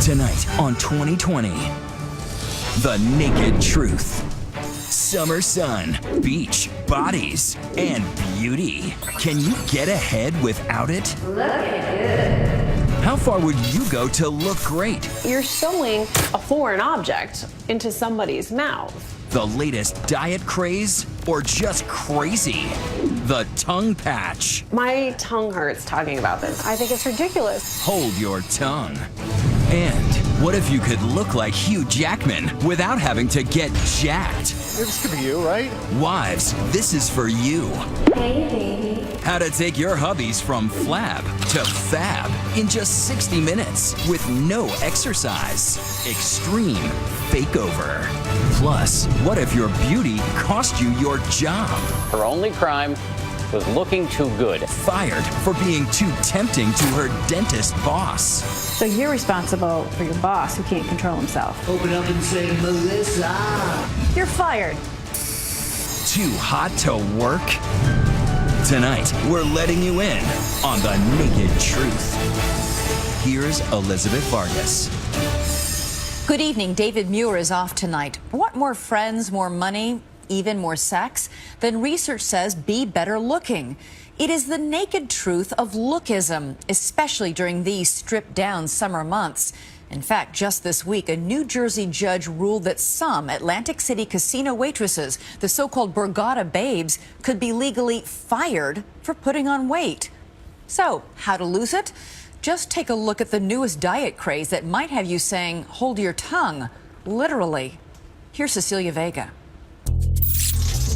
Tonight on 2020, the naked truth. Summer sun, beach, bodies, and beauty. Can you get ahead without it? Looking good. How far would you go to look great? You're sewing a foreign object into somebody's mouth. The latest diet craze or just crazy? The tongue patch. My tongue hurts talking about this. I think it's ridiculous. Hold your tongue. And what if you could look like Hugh Jackman without having to get jacked? This could be you, right? Wives, this is for you. Hey, baby. How to take your hubbies from flab to fab in just 60 minutes with no exercise. Extreme fakeover. Plus, what if your beauty cost you your job? Her only crime was looking too good. Fired for being too tempting to her dentist boss. So you're responsible for your boss who can't control himself. Open up and say, Melissa. You're fired. Too hot to work? Tonight, we're letting you in on the naked truth. Here's Elizabeth Vargas. Good evening. David Muir is off tonight. Want more friends, more money, even more sex? Then research says be better looking. It is the naked truth of lookism, especially during these stripped-down summer months. In fact, just this week, a New Jersey judge ruled that some Atlantic City casino waitresses, the so-called Borgata babes, could be legally fired for putting on weight. So, how to lose it? Just take a look at the newest diet craze that might have you saying, hold your tongue, literally. Here's Cecilia Vega.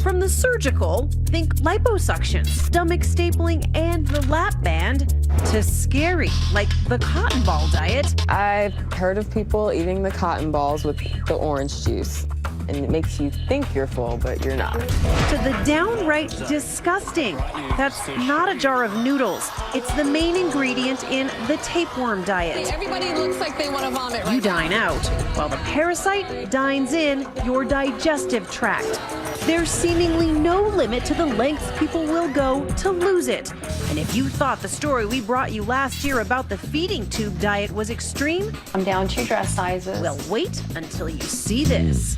From the surgical, think liposuction, stomach stapling, and the lap band, to scary, like the cotton ball diet. I've heard of people eating the cotton balls with the orange juice, and it makes you think you're full, but you're not. To the downright disgusting. That's not a jar of noodles. It's the main ingredient in the tapeworm diet. Everybody looks like they want to vomit right You dine out, while the parasite dines in your digestive tract. There's seemingly no limit to the lengths people will go to lose it. And if you thought the story we brought you last year about the feeding tube diet was extreme, I'm down 2 dress sizes. well, wait until you see this.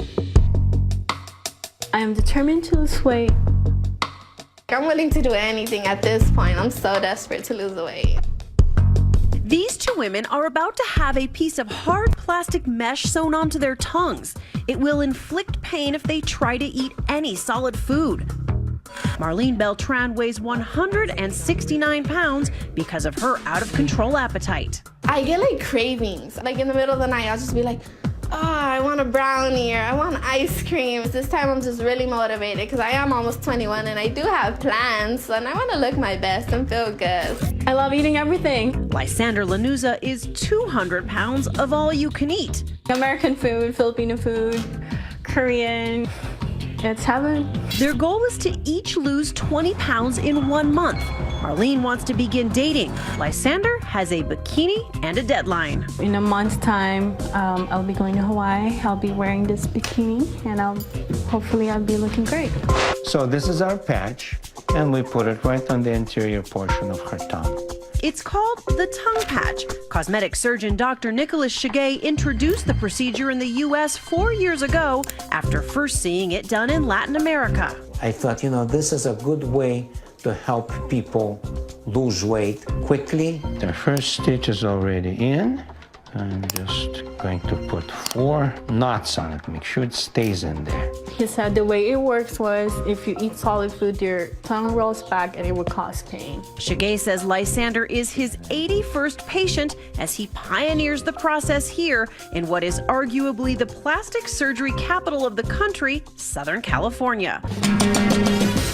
I am determined to lose weight. I'm willing to do anything at this point. I'm so desperate to lose the weight. These two women are about to have a piece of hard plastic mesh sewn onto their tongues. It will inflict pain if they try to eat any solid food. Marlene Beltran weighs 169 pounds because of her out-of-control appetite. I get like cravings. Like in the middle of the night, I'll just be like, oh, I want a brownie or I want ice cream. This time I'm just really motivated because I am almost 21 and I do have plans and I want to look my best and feel good. I love eating everything. Lysander Lanuza is 200 pounds of all you can eat. American food, Filipino food, Korean. It's heaven. Their goal is to each lose 20 pounds in 1 month. Marlene wants to begin dating. Lysander has a bikini and a deadline. In a month's time, I'll be going to Hawaii. I'll be wearing this bikini and hopefully I'll be looking great. So this is our patch and we put it right on the interior portion of her tongue. It's called the tongue patch. Cosmetic surgeon Dr. Nicholas Shigay introduced the procedure in the U.S. 4 years ago after first seeing it done in Latin America. I thought, this is a good way to help people lose weight quickly. The first stitch is already in. I'm just going to put 4 knots on it. Make sure it stays in there. He said the way it works was if you eat solid food, your tongue rolls back and it would cause pain. Shigay says Lysander is his 81st patient as he pioneers the process here in what is arguably the plastic surgery capital of the country, Southern California.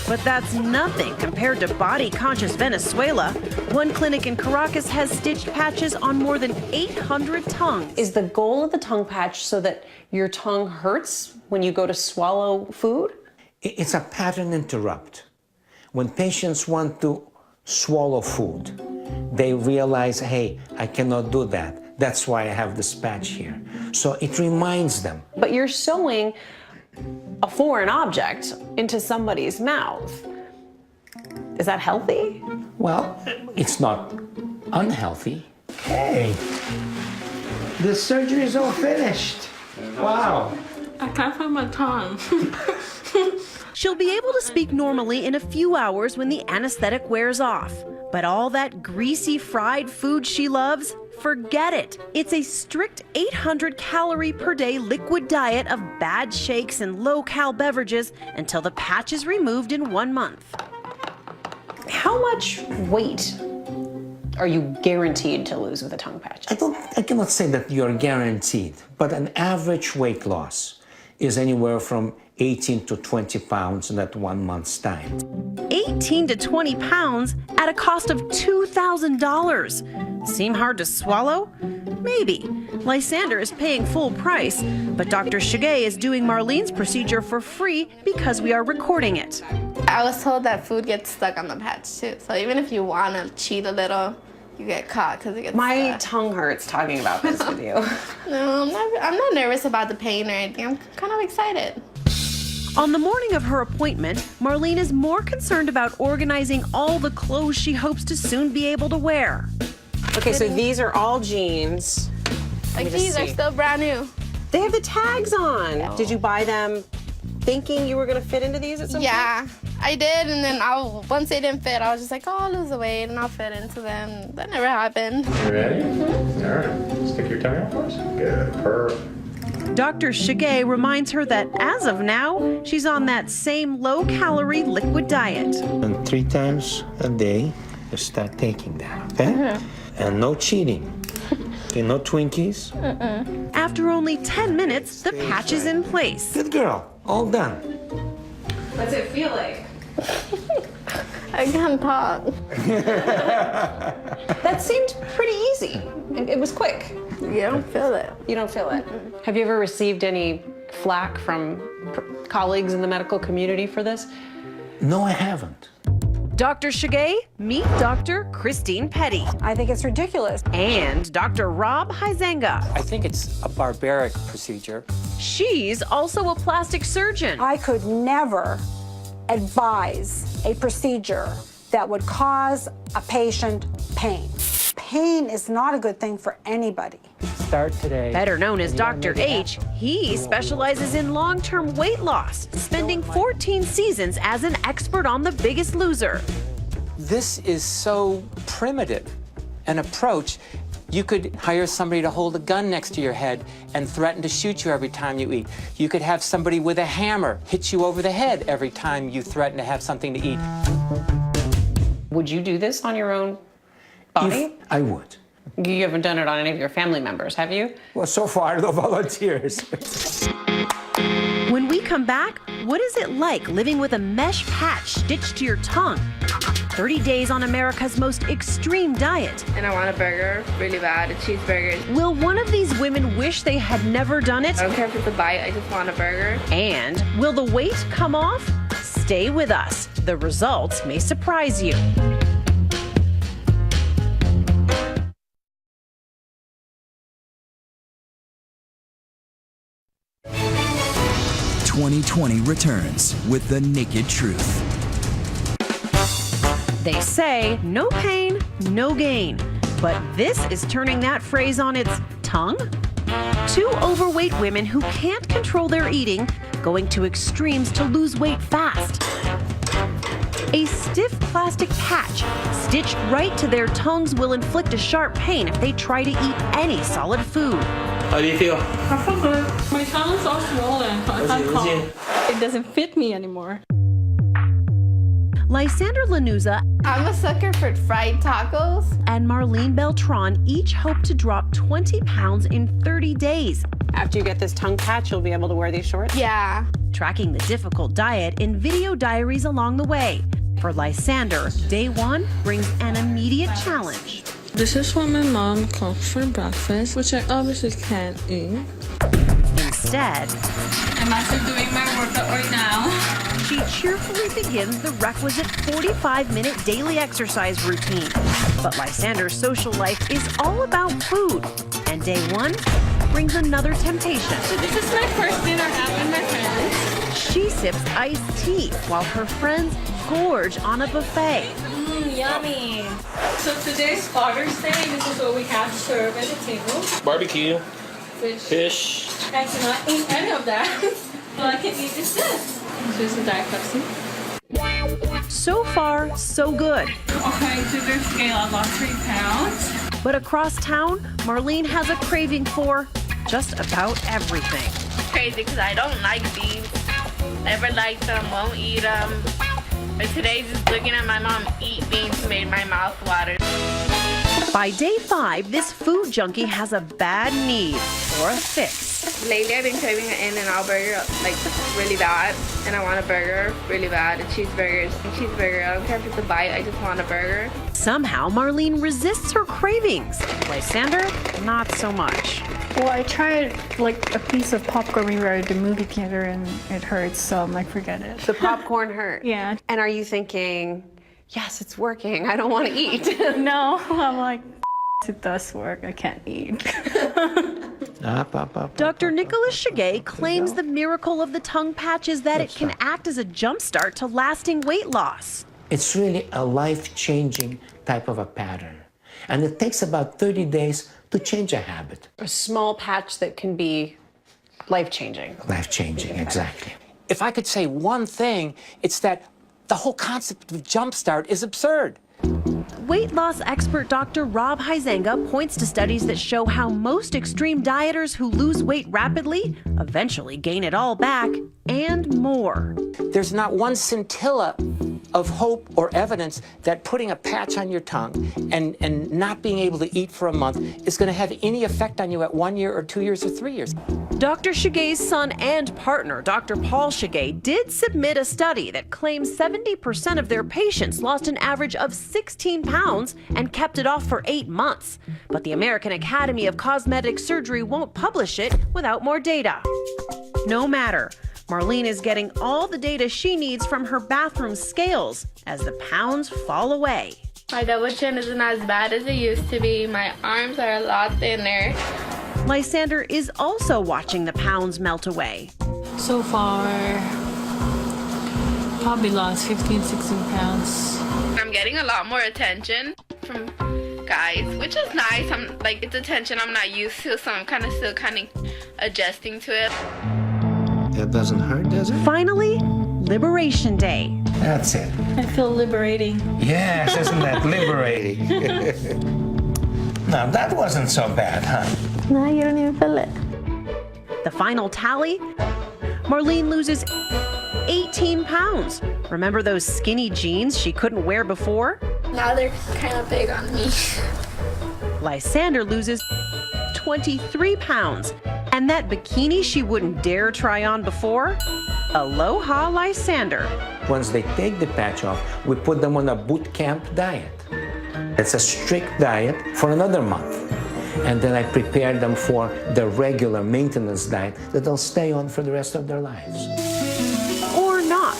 But that's nothing compared to body-conscious Venezuela. One clinic in Caracas has stitched patches on more than 800 tongues. Is the goal of the tongue patch so that your tongue hurts when you go to swallow food? It's a pattern interrupt. When patients want to swallow food, they realize, hey, I cannot do that. That's why I have this patch here. So it reminds them. But you're sewing a foreign object into somebody's mouth. Is that healthy? Well, it's not unhealthy. Hey, The surgery is all finished. Wow. I can't find my tongue. She'll be able to speak normally in a few hours when the anesthetic wears off. But all that greasy fried food she loves, forget it. It's a strict 800 calorie per day liquid diet of bad shakes and low-cal beverages until the patch is removed in 1 month. How much weight are you guaranteed to lose with a tongue patch? I cannot say that you're guaranteed, but an average weight loss is anywhere from 18 to 20 pounds in that 1 month's time. 18 to 20 pounds at a cost of $2,000. Seem hard to swallow? Maybe. Lysander is paying full price, but Dr. Shige is doing Marlene's procedure for free because we are recording it. I was told that food gets stuck on the patch too, so even if you want to cheat a little, you get caught because it gets My stuck. tongue hurts talking about this with you. No, I'm not nervous about the pain or anything. I'm kind of excited. On the morning of her appointment, Marlene is more concerned about organizing all the clothes she hopes to soon be able to wear. Okay, so these are all jeans. Like these are still brand new. They have the tags on. Did you buy them thinking you were going to fit into these at some point? Yeah, I did, and then once they didn't fit, I was just like, oh, I'll lose the weight and I'll fit into them. That never happened. You ready? All right. Stick your tongue out for us. Good. Perfect. Dr. Shige reminds her that as of now, she's on that same low-calorie liquid diet. And 3 times a day, you start taking that, okay? And no cheating. Okay, no Twinkies. After only 10 minutes, the patch is in place. Good girl. All done. What's it feel like? I can't talk. That seemed pretty easy. It was quick. You don't feel it. You don't feel it. Have you ever received any flack from colleagues in the medical community for this? No, I haven't. Dr. Shige, meet Dr. Christine Petty. I think it's ridiculous. And Dr. Rob Huizenga. I think it's a barbaric procedure. She's also a plastic surgeon. I could never advise a procedure that would cause a patient pain. Pain is not a good thing for anybody. Start today. Better known as Dr. H, he specializes in long-term weight loss, spending 14 seasons as an expert on The Biggest Loser. This is so primitive an approach. You could hire somebody to hold a gun next to your head and threaten to shoot you every time you eat. You could have somebody with a hammer hit you over the head every time you threaten to have something to eat. Would you do this on your own body? I would. You haven't done it on any of your family members, have you? Well, so far, no volunteers. When we come back, what is it like living with a mesh patch stitched to your tongue? 30 days on America's most extreme diet. And I want a burger really bad, a cheeseburger. Will one of these women wish they had never done it? I don't care if it's a bite, I just want a burger. And will the weight come off? Stay with us. The results may surprise you. 2020 returns with the naked truth. They say no pain, no gain. But this is turning that phrase on its tongue. 2 overweight women who can't control their eating, going to extremes to lose weight fast. A stiff plastic patch stitched right to their tongues will inflict a sharp pain if they try to eat any solid food. How do you feel? I feel good. My tongue is all swollen. I can't talk. It doesn't fit me anymore. Lysander Lanuza I'm a sucker for fried tacos. and Marlene Beltran each hope to drop 20 pounds in 30 days. After you get this tongue patch, you'll be able to wear these shorts? Yeah. Tracking the difficult diet in video diaries along the way. For Lysander, day 1 brings an immediate challenge. This is what my mom cooks for breakfast, which I obviously can't eat. Instead, I'm actually doing my workout right now. she cheerfully begins the requisite 45-minute daily exercise routine. But Lysander's social life is all about food. And day 1 brings another temptation. So this is my first dinner out with my friends. She sips iced tea while her friends gorge on a buffet. Yummy. So today's Father's Day, this is what we have served at the table. Barbecue, Fish. I cannot eat any of that. All I can eat is this. Here's the Diet Pepsi. So far, so good. Okay, sugar scale, I lost 3 pounds. But across town, Marlene has a craving for just about everything. Crazy because I don't like beans. Never liked them, won't eat them. But today, just looking at my mom eat beans made my mouth water. By day 5, this food junkie has a bad need for a fix. Lately, I've been craving an In-N-Out burger, like, really bad. And I want a burger really bad. A cheeseburger. I don't care if it's a bite, I just want a burger. Somehow, Marlene resists her cravings. Lysander, not so much. Well, I tried like a piece of popcorn when we were at the movie theater and it hurts, so I'm like, forget it. The popcorn hurt. Yeah. And are you thinking, yes, it's working, I don't want to eat? No, I'm like, it does work, I can't eat. Dr. Nicholas Shigay claims the miracle of the tongue patch is that it can act as a jumpstart to lasting weight loss. It's really a life-changing type of a pattern. And it takes about 30 days to change a habit. A small patch that can be life-changing. Life-changing, exactly. If I could say one thing, it's that the whole concept of jumpstart is absurd. Weight loss expert Dr. Rob Huizenga points to studies that show how most extreme dieters who lose weight rapidly eventually gain it all back and more. There's not one scintilla of hope or evidence that putting a patch on your tongue and not being able to eat for a month is going to have any effect on you at 1 year or 2 years or 3 years. Dr. Shigay's son and partner, Dr. Paul Shigay, did submit a study that claims 70% of their patients lost an average of 16 pounds and kept it off for 8 months. But the American Academy of Cosmetic Surgery won't publish it without more data. No matter. Marlene is getting all the data she needs from her bathroom scales as the pounds fall away. My double chin isn't as bad as it used to be. My arms are a lot thinner. Lysander is also watching the pounds melt away. So far, probably lost 15, 16 pounds. I'm getting a lot more attention from guys, which is nice. I'm like, it's attention I'm not used to, so I'm still adjusting to it. That doesn't hurt, does it? Finally, Liberation Day. That's it. I feel liberating. Yes, isn't that liberating? Now, that wasn't so bad, huh? No, you don't even feel it. The final tally, Marlene loses 18 pounds. Remember those skinny jeans she couldn't wear before? Now they're kind of big on me. Lysander loses 23 pounds. And that bikini she wouldn't dare try on before? Aloha Lysander. Once they take the patch off, we put them on a boot camp diet. It's a strict diet for another month. And then I prepare them for the regular maintenance diet that they'll stay on for the rest of their lives. Or not.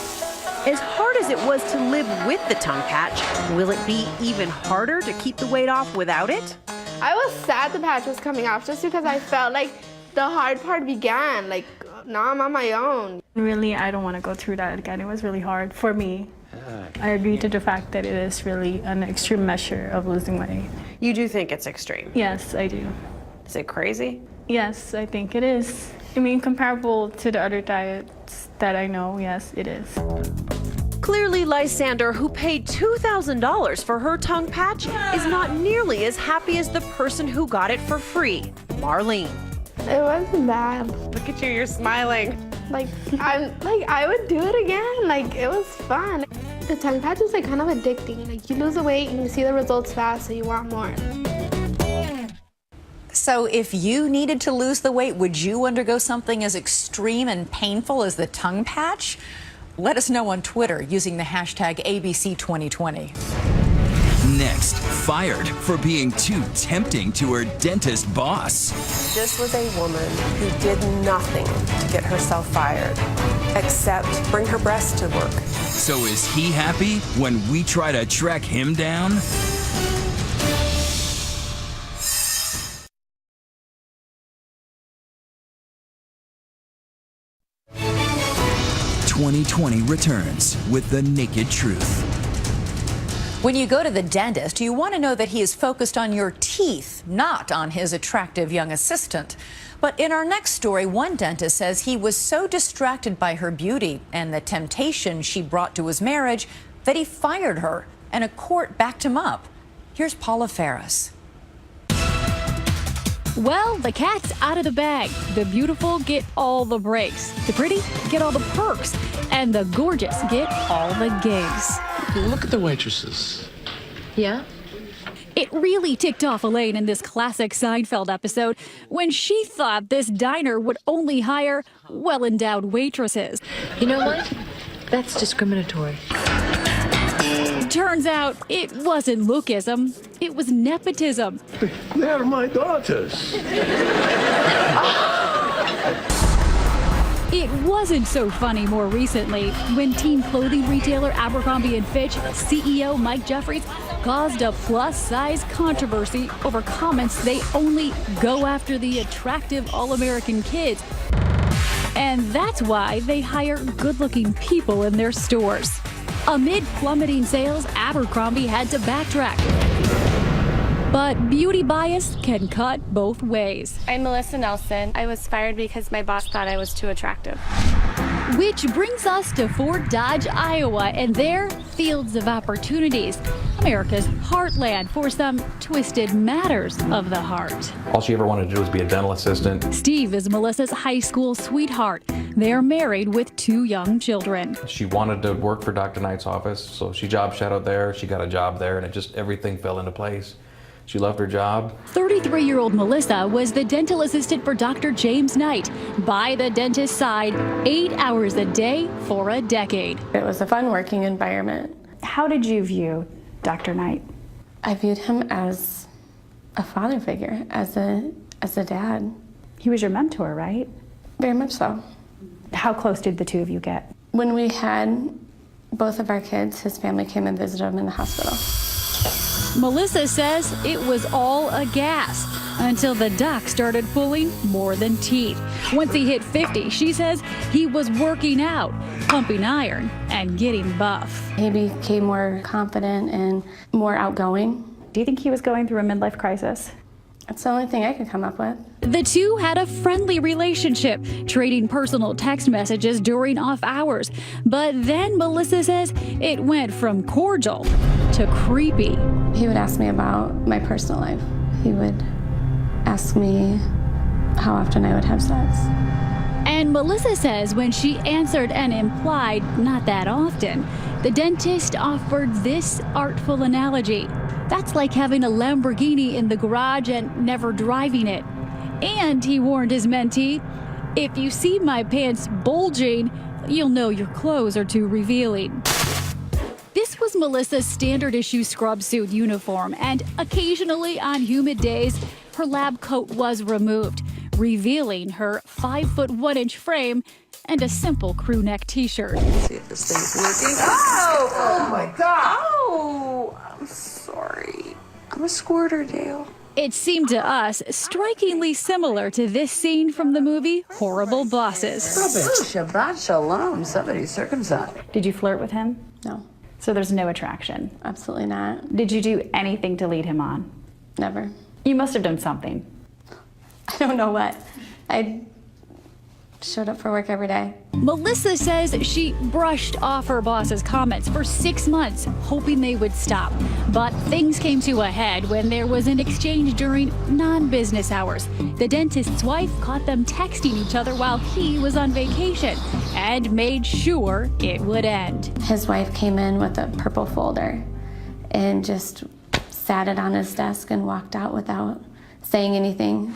As hard as it was to live with the tongue patch, will it be even harder to keep the weight off without it? I was sad the patch was coming off just because I felt like the hard part began. Like, now I'm on my own. Really, I don't want to go through that again. It was really hard for me. I agree to the fact that it is really an extreme measure of losing weight. You do think it's extreme? Yes, I do. Is it crazy? Yes, I think it is. I mean, comparable to the other diets that I know, yes, it is. Clearly, Lysander, who paid $2,000 for her tongue patch, is not nearly as happy as the person who got it for free, Marlene. It wasn't bad. Look at you, you're smiling. I would do it again. Like, it was fun. The tongue patch is kind of addicting. Like, you lose the weight and you see the results fast, so you want more. So if you needed to lose the weight, would you undergo something as extreme and painful as the tongue patch? Let us know on Twitter using the hashtag ABC2020. Next, fired for being too tempting to her dentist boss. This was a woman who did nothing to get herself fired, except bring her breasts to work. So is he happy when we try to track him down? "2020 returns with the naked truth. When you go to the dentist, you want to know that he is focused on your teeth, not on his attractive young assistant. But in our next story, one dentist says he was so distracted by her beauty and the temptation she brought to his marriage that he fired her, and a court backed him up. Here's Paula Ferris. Well, the cat's out of the bag. The beautiful get all the breaks. The pretty get all the perks. And the gorgeous get all the gigs. Look at the waitresses. Yeah? It really ticked off Elaine in this classic Seinfeld episode when she thought this diner would only hire well-endowed waitresses. You know what? That's discriminatory. Turns out it wasn't lookism, it was nepotism. They're my daughters. It wasn't so funny more recently when teen clothing retailer Abercrombie & Fitch CEO Mike Jeffries caused a plus-size controversy over comments they only go after the attractive all-American kids. And that's why they hire good-looking people in their stores. Amid plummeting sales, Abercrombie had to backtrack. But beauty bias can cut both ways. I'm Melissa Nelson. I was fired because my boss thought I was too attractive. Which brings us to Fort Dodge, Iowa, and their fields of opportunities. America's heartland for some twisted matters of the heart. All she ever wanted to do was be a dental assistant. Steve is Melissa's high school sweetheart. They're married with 2 young children. She wanted to work for Dr. Knight's office, so she job shadowed there. She got a job there, and everything fell into place. She loved her job. 33-year-old Melissa was the dental assistant for Dr. James Knight, by the dentist's side, 8 hours a day for a decade. It was a fun working environment. How did you view Dr. Knight? I viewed him as a father figure, as a dad. He was your mentor, right? Very much so. How close did the two of you get? When we had both of our kids, his family came and visited him in the hospital. Melissa says it was all a gas until the doc started pulling more than teeth. Once he hit 50, she says he was working out, pumping iron, and getting buff. He became more confident and more outgoing. Do you think he was going through a midlife crisis? That's the only thing I could come up with. The two had a friendly relationship, trading personal text messages during off hours. But then Melissa says it went from cordial to creepy. He would ask me about my personal life. He would ask me how often I would have sex. And Melissa says when she answered and implied not that often, the dentist offered this artful analogy. That's like having a Lamborghini in the garage and never driving it. And he warned his mentee, if you see my pants bulging, you'll know your clothes are too revealing. This was Melissa's standard issue scrub suit uniform, and occasionally on humid days, her lab coat was removed, revealing her 5'1" frame and a simple crew neck t-shirt. See if this thing's working. Oh my God. Oh, I'm sorry. I'm a squirter, Dale. It seemed to us strikingly similar to this scene from the movie Horrible Bosses. Shabbat shalom. Somebody's circumcised. Did you flirt with him? No. So there's no attraction? Absolutely not. Did you do anything to lead him on? Never. You must have done something. I don't know what. I showed up for work every day. Melissa says she brushed off her boss's comments for 6 months, hoping they would stop. But things came to a head when there was an exchange during non-business hours. The dentist's wife caught them texting each other while he was on vacation and made sure it would end. His wife came in with a purple folder and just sat it on his desk and walked out without saying anything.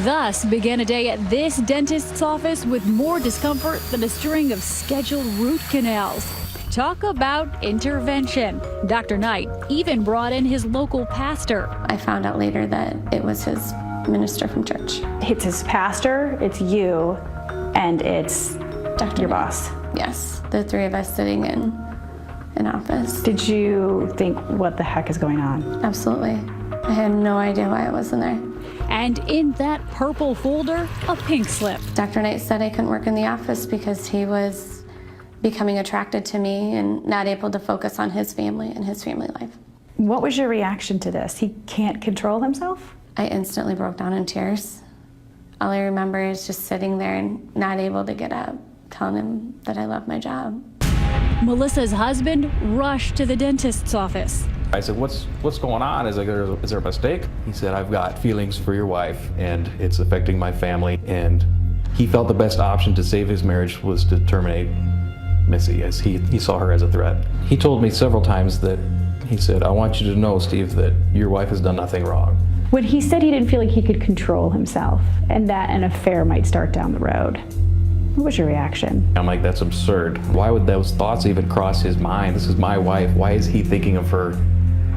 Thus began a day at this dentist's office with more discomfort than a string of scheduled root canals. Talk about intervention. Dr. Knight even brought in his local pastor. I found out later that it was his minister from church. It's his pastor, it's you, and it's your boss. Yes, the 3 of us sitting in an office. Did you think, what the heck is going on? Absolutely. I had no idea why I was in there. And in that purple folder, a pink slip. Dr. Knight said I couldn't work in the office because he was becoming attracted to me and not able to focus on his family and his family life. What was your reaction to this? He can't control himself? I instantly broke down in tears. All I remember is just sitting there and not able to get up, telling him that I love my job. Melissa's husband rushed to the dentist's office. I said, what's going on? Is there a mistake? He said, I've got feelings for your wife and it's affecting my family. And he felt the best option to save his marriage was to terminate Missy, as he saw her as a threat. He told me several times that, he said, I want you to know, Steve, that your wife has done nothing wrong. When he said he didn't feel like he could control himself and that an affair might start down the road, what was your reaction? I'm like, that's absurd. Why would those thoughts even cross his mind? This is my wife. Why is he thinking of her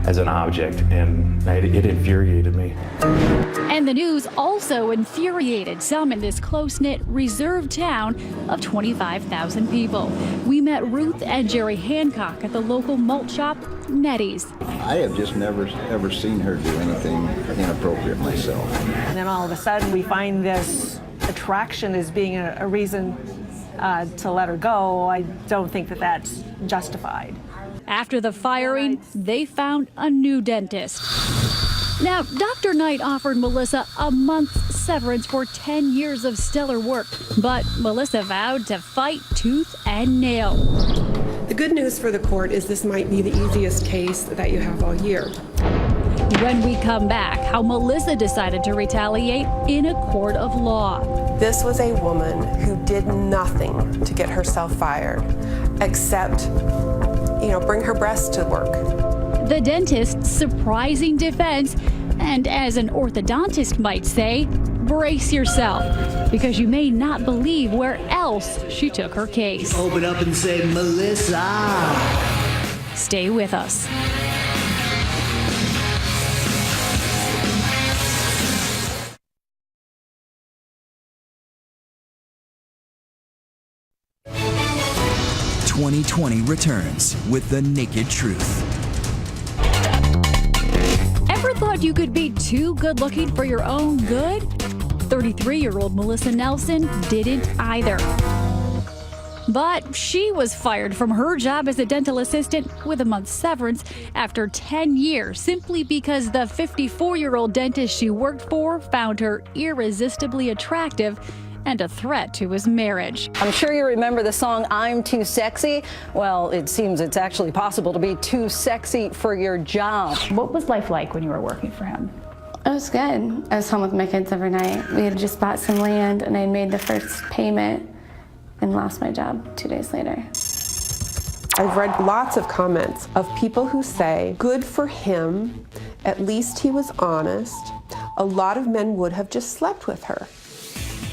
as an object? And it infuriated me. And the news also infuriated some in this close-knit, reserved town of 25,000 people. We met Ruth and Jerry Hancock at the local malt shop, Nettie's. I have just never, ever seen her do anything inappropriate myself. And then all of a sudden we find this attraction as being a reason to let her go. I don't think that that's justified. After the firing, they found a new dentist. Now, Dr. Knight offered Melissa a month's severance for 10 years of stellar work, but Melissa vowed to fight tooth and nail. The good news for the court is this might be the easiest case that you have all year. When we come back, how Melissa decided to retaliate in a court of law. This was a woman who did nothing to get herself fired, except, bring her breasts to work. The dentist's surprising defense, and as an orthodontist might say, brace yourself, because you may not believe where else she took her case. Open up and say, Melissa. Stay with us. "2020 returns with the naked truth." Ever thought you could be too good looking for your own good? 33-year-old Melissa Nelson didn't either. But she was fired from her job as a dental assistant with a month's severance after 10 years simply because the 54-year-old dentist she worked for found her irresistibly attractive and a threat to his marriage. I'm sure you remember the song I'm Too Sexy. Well, it seems it's actually possible to be too sexy for your job. What was life like when you were working for him? It was good. I was home with my kids every night. We had just bought some land and I made the first payment and lost my job 2 days later. I've read lots of comments of people who say, good for him, at least he was honest. A lot of men would have just slept with her.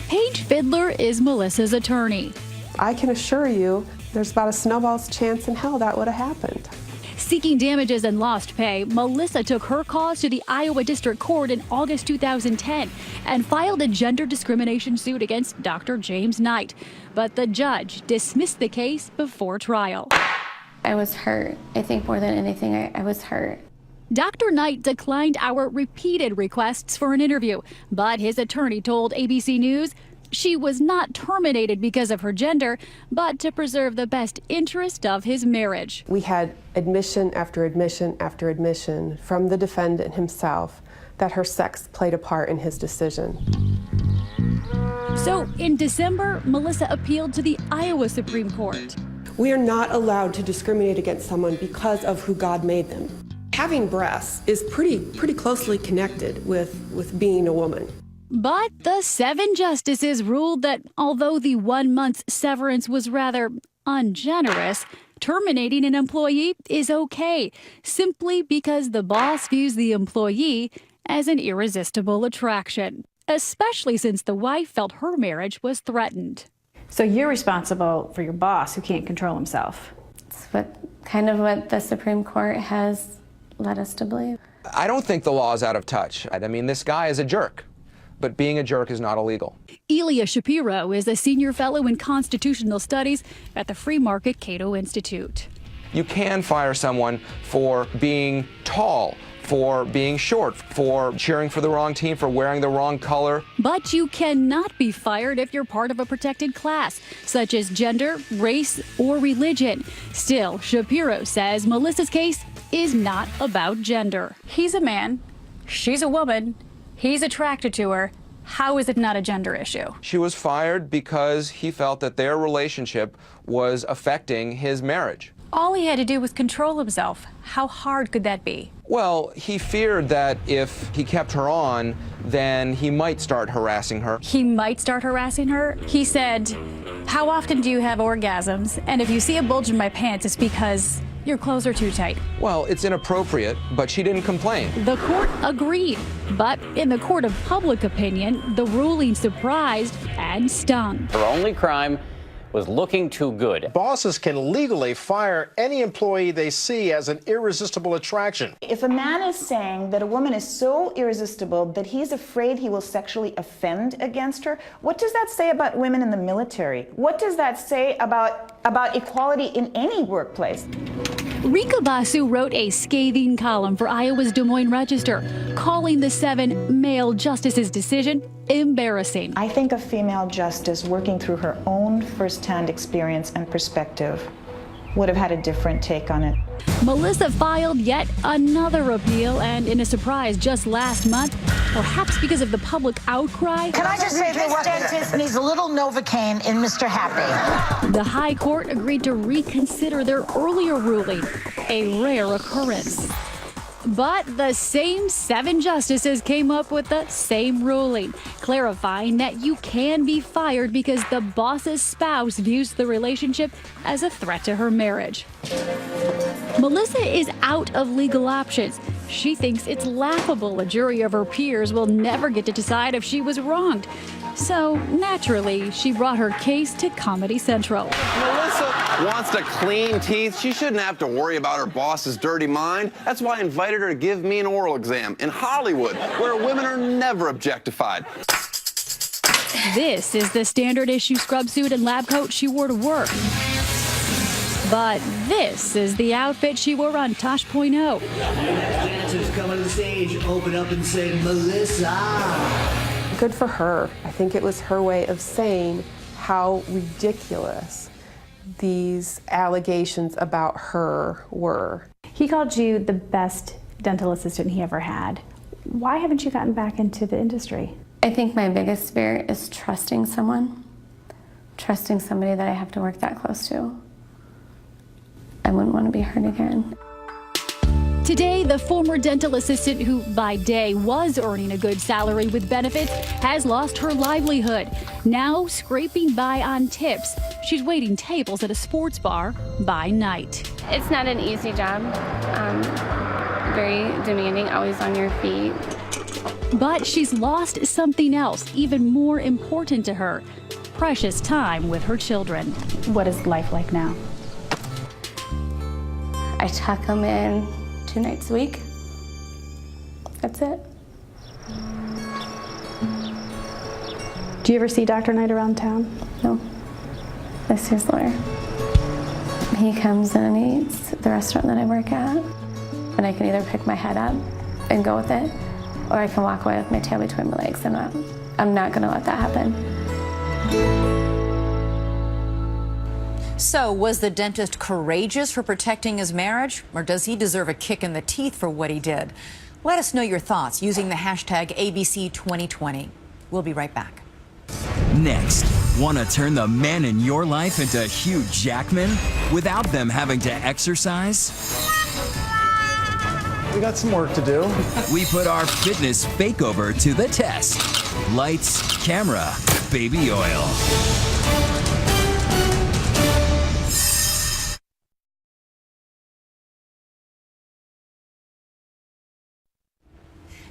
Paige Fiddler is Melissa's attorney. I can assure you, there's about a snowball's chance in hell that would have happened. Seeking damages and lost pay, Melissa took her cause to the Iowa District Court in August 2010 and filed a gender discrimination suit against Dr. James Knight. But the judge dismissed the case before trial. I was hurt. I think more than anything, I was hurt. Dr. Knight declined our repeated requests for an interview, but his attorney told ABC News she was not terminated because of her gender, but to preserve the best interest of his marriage. We had admission after admission after admission from the defendant himself that her sex played a part in his decision. So in December, Melissa appealed to the Iowa Supreme Court. We are not allowed to discriminate against someone because of who God made them. Having breasts is pretty closely connected with being a woman. But the 7 justices ruled that although the 1 month's severance was rather ungenerous, terminating an employee is okay, simply because the boss views the employee as an irresistible attraction, especially since the wife felt her marriage was threatened. So you're responsible for your boss who can't control himself. It's what the Supreme Court has led us to believe. I don't think the law is out of touch. I mean, this guy is a jerk, but being a jerk is not illegal. Elia Shapiro is a senior fellow in constitutional studies at the Free Market Cato Institute. You can fire someone for being tall, for being short, for cheering for the wrong team, for wearing the wrong color. But you cannot be fired if you're part of a protected class, such as gender, race, or religion. Still, Shapiro says Melissa's case is not about gender. He's a man, she's a woman, he's attracted to her. How is it not a gender issue? She was fired because he felt that their relationship was affecting his marriage. All he had to do was control himself. How hard could that be? Well, he feared that if he kept her on, then he might start harassing her. He might start harassing her? He said, "How often do you have orgasms? And if you see a bulge in my pants, it's because your clothes are too tight." Well, it's inappropriate, but she didn't complain. The court agreed. But in the court of public opinion, the ruling surprised and stung. Her only crime was looking too good. Bosses can legally fire any employee they see as an irresistible attraction. If a man is saying that a woman is so irresistible that he's afraid he will sexually offend against her, what does that say about women in the military? What does that say about equality in any workplace? Rika Basu wrote a scathing column for Iowa's Des Moines Register, calling the 7 male justices' decision embarrassing. I think a female justice working through her own first-hand experience and perspective would have had a different take on it. Melissa filed yet another appeal, and in a surprise just last month, perhaps because of the public outcry, Can I just say this dentist needs a little Novocaine in Mr. Happy? the High Court agreed to reconsider their earlier ruling, a rare occurrence. But the same 7 justices came up with the same ruling, clarifying that you can be fired because the boss's spouse views the relationship as a threat to her marriage. Melissa is out of legal options. She thinks it's laughable a jury of her peers will never get to decide if she was wronged. So, naturally, she brought her case to Comedy Central. Melissa wants to clean teeth. She shouldn't have to worry about her boss's dirty mind. That's why I invited her to give me an oral exam in Hollywood, where women are never objectified. This is the standard issue scrub suit and lab coat she wore to work. But this is the outfit she wore on Tosh.0. Dancers coming to the stage, open up and say, Melissa. Good for her. I think it was her way of saying how ridiculous these allegations about her were. He called you the best dental assistant he ever had. Why haven't you gotten back into the industry? I think my biggest fear is trusting someone, trusting somebody that I have to work that close to. I wouldn't want to be hurt again. Today, the former dental assistant who by day was earning a good salary with benefits has lost her livelihood. Now scraping by on tips. She's waiting tables at a sports bar by night. It's not an easy job. Very demanding, always on your feet. But she's lost something else even more important to her. Precious time with her children. What is life like now? I tuck them in 2 nights a week. That's it. Do you ever see Dr. Knight around town? No. This is lawyer. He comes and eats at the restaurant that I work at, and I can either pick my head up and go with it, or I can walk away with my tail between my legs. I'm not gonna let that happen. So, was the dentist courageous for protecting his marriage, or does he deserve a kick in the teeth for what he did? Let us know your thoughts using the hashtag ABC2020. We'll be right back. Next, want to turn the men in your life into Hugh Jackman without them having to exercise? We got some work to do. We put our fitness fakeover to the test. Lights, camera, baby oil.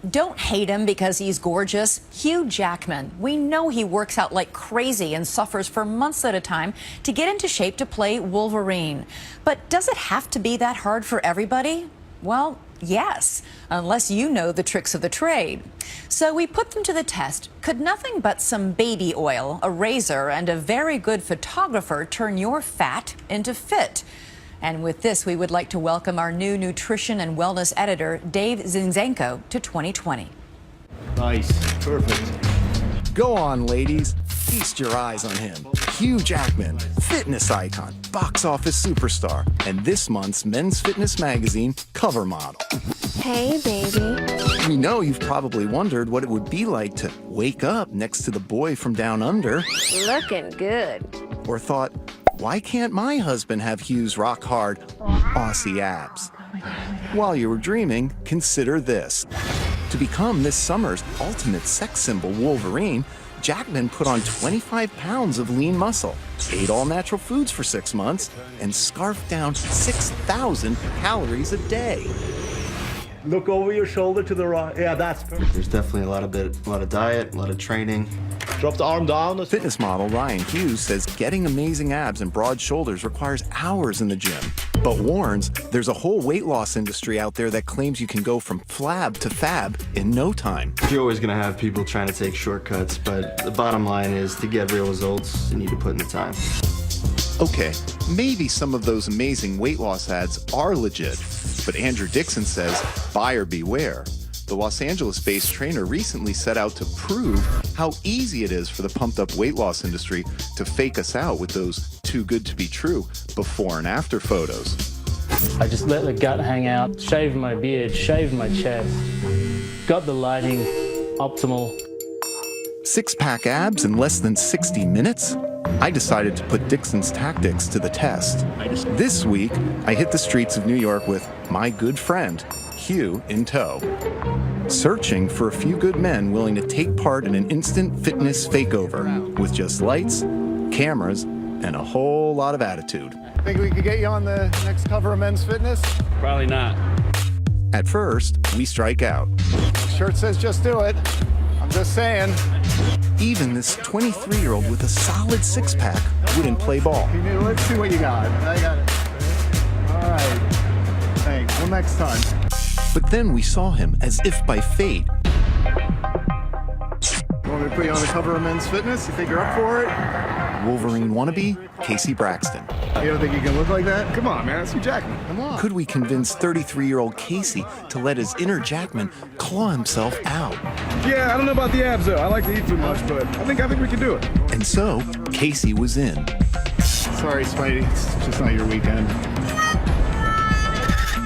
Don't hate him because he's gorgeous. Hugh Jackman. We know he works out like crazy and suffers for months at a time to get into shape to play Wolverine. But does it have to be that hard for everybody? Well, yes, unless you know the tricks of the trade. So we put them to the test. Could nothing but some baby oil, a razor, and a very good photographer turn your fat into fit? And with this, we would like to welcome our new nutrition and wellness editor, Dave Zinzenko, to 2020. Nice. Perfect. Go on, ladies. Feast your eyes on him. Hugh Jackman, fitness icon, box office superstar, and this month's Men's Fitness magazine cover model. Hey, baby. We know you've probably wondered what it would be like to wake up next to the boy from down under. Looking good. Or thought, why can't my husband have Hugh's rock-hard Aussie abs? While you were dreaming, consider this. To become this summer's ultimate sex symbol, Wolverine, Jackman put on 25 pounds of lean muscle, ate all natural foods for 6 months, and scarfed down 6,000 calories a day. Look over your shoulder to the right. Yeah, that's perfect. There's definitely a lot of diet, a lot of training. Drop the arm down. Fitness model Ryan Hughes says getting amazing abs and broad shoulders requires hours in the gym, but warns there's a whole weight loss industry out there that claims you can go from flab to fab in no time. You're always going to have people trying to take shortcuts, but the bottom line is to get real results, you need to put in the time. Okay, maybe some of those amazing weight loss ads are legit, but Andrew Dixon says, buyer beware. The Los Angeles-based trainer recently set out to prove how easy it is for the pumped-up weight loss industry to fake us out with those too good to be true before and after photos. I just let the gut hang out, shaved my beard, shaved my chest, got the lighting optimal. Six-pack abs in less than 60 minutes? I decided to put Dixon's tactics to the test. This week, I hit the streets of New York with my good friend, Hugh, in tow, searching for a few good men willing to take part in an instant fitness fakeover with just lights, cameras, and a whole lot of attitude. Think we could get you on the next cover of Men's Fitness? Probably not. At first, we strike out. Shirt says just do it. I'm just saying. Even this 23-year-old with a solid six-pack wouldn't play ball. Let's see what you got. I got it. All right. Thanks. Well, next time. But then we saw him, as if by fate. Want me to put you on the cover of Men's Fitness? You think you're up for it? Wolverine wannabe, Casey Braxton. You don't think you can look like that? Come on, man. That's Hugh Jackman. Come on. Could we convince 33-year-old Casey to let his inner Jackman claw himself out? Yeah, I don't know about the abs, though. I like to eat too much, but I think we can do it. And so, Casey was in. Sorry, Spidey. It's just not your weekend.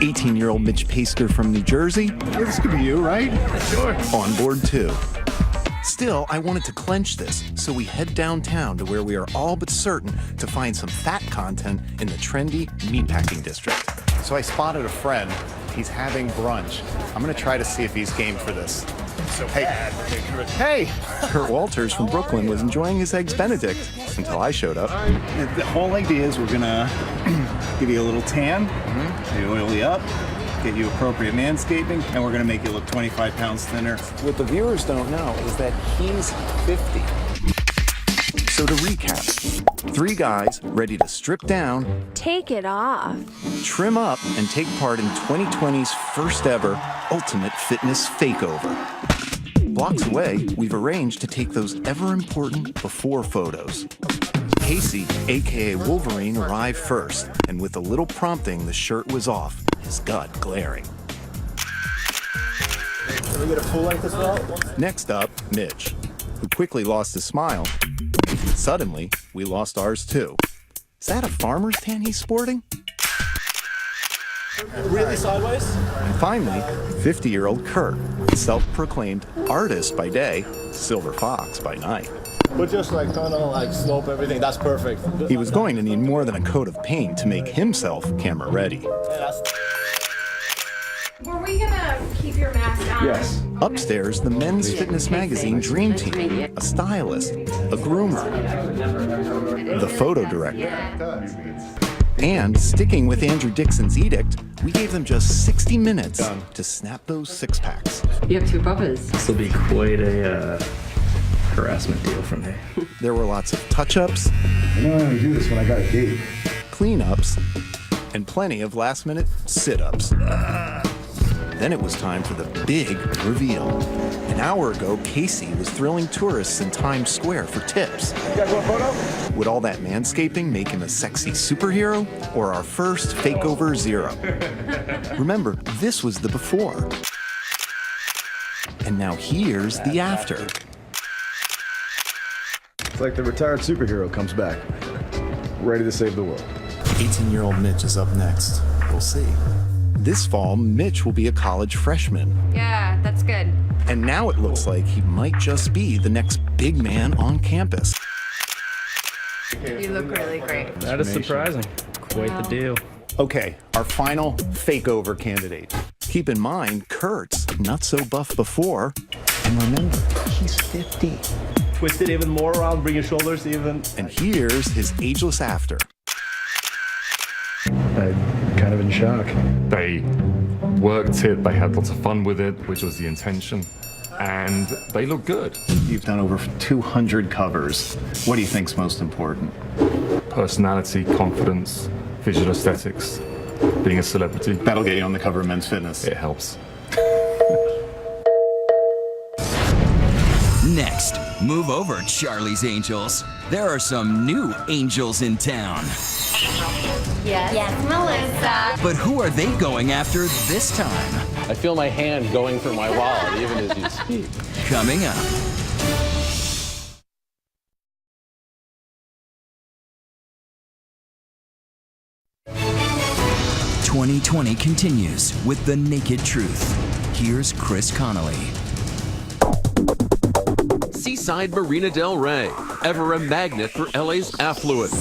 18-year-old Mitch Pasker from New Jersey. Yeah, this could be you, right? Sure. On board too. Still, I wanted to clench this, so we head downtown to where we are all but certain to find some fat content in the trendy meatpacking district. So I spotted a friend. He's having brunch. I'm gonna try to see if he's game for this. So hey! Kurt Walters from Brooklyn was enjoying his Eggs Benedict until I showed up. The whole idea is we're gonna give you a little tan, oil you up, get you appropriate manscaping, and we're gonna make you look 25 pounds thinner. What the viewers don't know is that he's 50. So to recap, 3 guys ready to strip down, Take it off. trim up, and take part in 2020's first ever Ultimate Fitness Fakeover. Blocks away, we've arranged to take those ever-important before photos. Casey, aka Wolverine, arrived first, and with a little prompting, the shirt was off, his gut glaring. Can we get a full length as well? Next up, Mitch, who quickly lost his smile. Suddenly, we lost ours too. Is that a farmer's tan he's sporting? Really sideways? And finally, 50-year-old Kurt, self-proclaimed artist by day, silver fox by night. But just like kind of like slope everything, that's perfect. He was going to need more than a coat of paint to make himself camera ready. Were we gonna keep your mask on? Yes. Upstairs, the Men's Fitness magazine dream team, a stylist, a groomer, the photo director. And sticking with Andrew Dixon's edict, we gave them just 60 minutes to snap those six-packs. You have 2 brothers. This will be quite a harassment deal for me. There were lots of touch-ups. I know I only do this when I got a date. Clean-ups, and plenty of last-minute sit-ups. Then it was time for the big reveal. An hour ago, Casey was thrilling tourists in Times Square for tips. You guys want a photo? Would all that manscaping make him a sexy superhero or our first fake over zero? Remember, this was the before. And now here's the after. It's like the retired superhero comes back, ready to save the world. 18-year-old Mitch is up next. We'll see. This fall, Mitch will be a college freshman. Yeah, that's good. And now it looks like he might just be the next big man on campus. You look really great. That is surprising. Quite the deal. Okay, our final fake over candidate. Keep in mind, Kurt's not so buff before. And remember, he's 50. Twist it even more around, bring your shoulders even. And here's his ageless after. I'm kind of in shock. They worked it, they had lots of fun with it, which was the intention, and they look good. You've done over 200 covers. What do you think's most important? Personality, confidence, visual aesthetics, being a celebrity. That'll get you on the cover of Men's Fitness. It helps. Next, move over, Charlie's Angels. There are some new angels in town. Yes. Yes, Melissa. But who are they going after this time? I feel my hand going for my wallet even as you speak. Coming up. 2020 continues with The Naked Truth. Here's Chris Connolly. Seaside Marina Del Rey, ever a magnet for LA's affluent.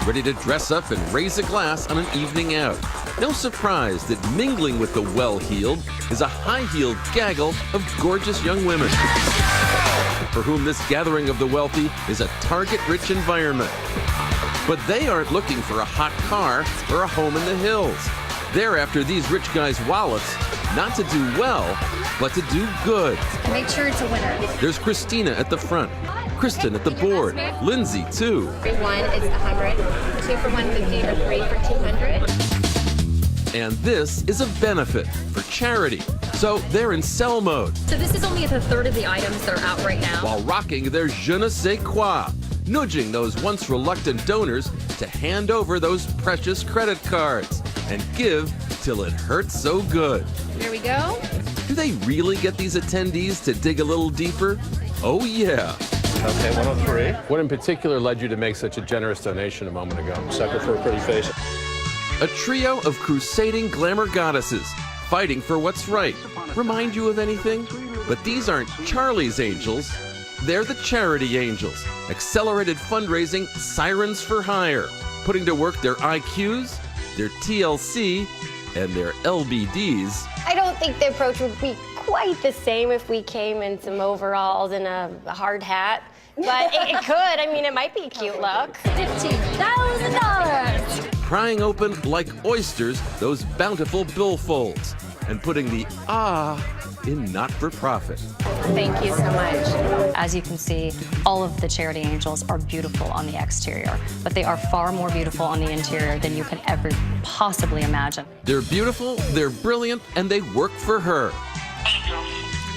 Ready to dress up and raise a glass on an evening out. No surprise that mingling with the well-heeled is a high-heeled gaggle of gorgeous young women, for whom this gathering of the wealthy is a target-rich environment. But they aren't looking for a hot car or a home in the hills. They're after these rich guys' wallets, not to do well, but to do good. Make sure it's a winner. There's Christina at the front, Kristen at the board, Lindsay too. 1 is 100, 2 for 150, or 3 for 200. And this is a benefit for charity. So they're in sell mode. So this is only at a third of the items that are out right now. While rocking their je ne sais quoi, nudging those once reluctant donors to hand over those precious credit cards and give till it hurts so good. There we go. Do they really get these attendees to dig a little deeper? Oh yeah. Okay, 103. What in particular led you to make such a generous donation a moment ago? Sucker for a pretty face. A trio of crusading glamour goddesses fighting for what's right. Remind you of anything? But these aren't Charlie's Angels. They're the Charity Angels. Accelerated fundraising sirens for hire. Putting to work their IQs, their TLC, and their LBDs. I don't think the approach would be quite the same if we came in some overalls and a hard hat. But it could. I mean, it might be a cute look. $15,000. Prying open like oysters those bountiful billfolds and putting the in not-for-profit. Thank you so much. As you can see, all of the Charity Angels are beautiful on the exterior, but they are far more beautiful on the interior than you can ever possibly imagine. They're beautiful, they're brilliant, and they work for her.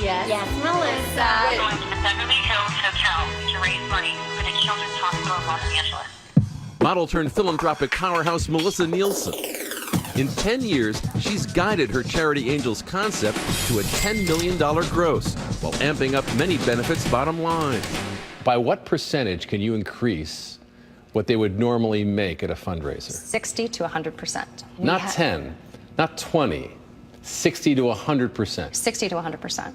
Yes. Yes, Melissa. Going to the Beverly Hills Hotel to raise money for the Children's Hospital of Los Angeles. Model-turned-philanthropic powerhouse Melissa Nielsen. In 10 years, she's guided her Charity Angels concept to a $10 million gross, while amping up many benefits' bottom line. By what percentage can you increase what they would normally make at a fundraiser? 60 to 100%. Not 10, not 20, 60 to 100%. 60 to 100%.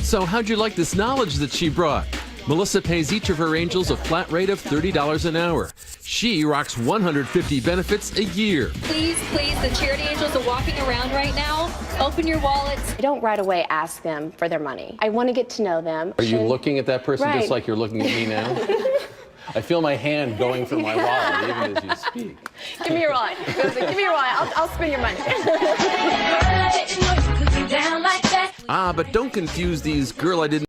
So how'd you like this knowledge that she brought? Melissa pays each of her angels a flat rate of $30 an hour. She rocks 150 benefits a year. Please, the Charity Angels are walking around right now. Open your wallets. I don't right away ask them for their money. I want to get to know them. Are you looking at that person Right. just like you're looking at me now? I feel my hand going for my wallet even as you speak. Give me your wallet. Give me your wallet. I'll spend your money. But don't confuse these girl I didn't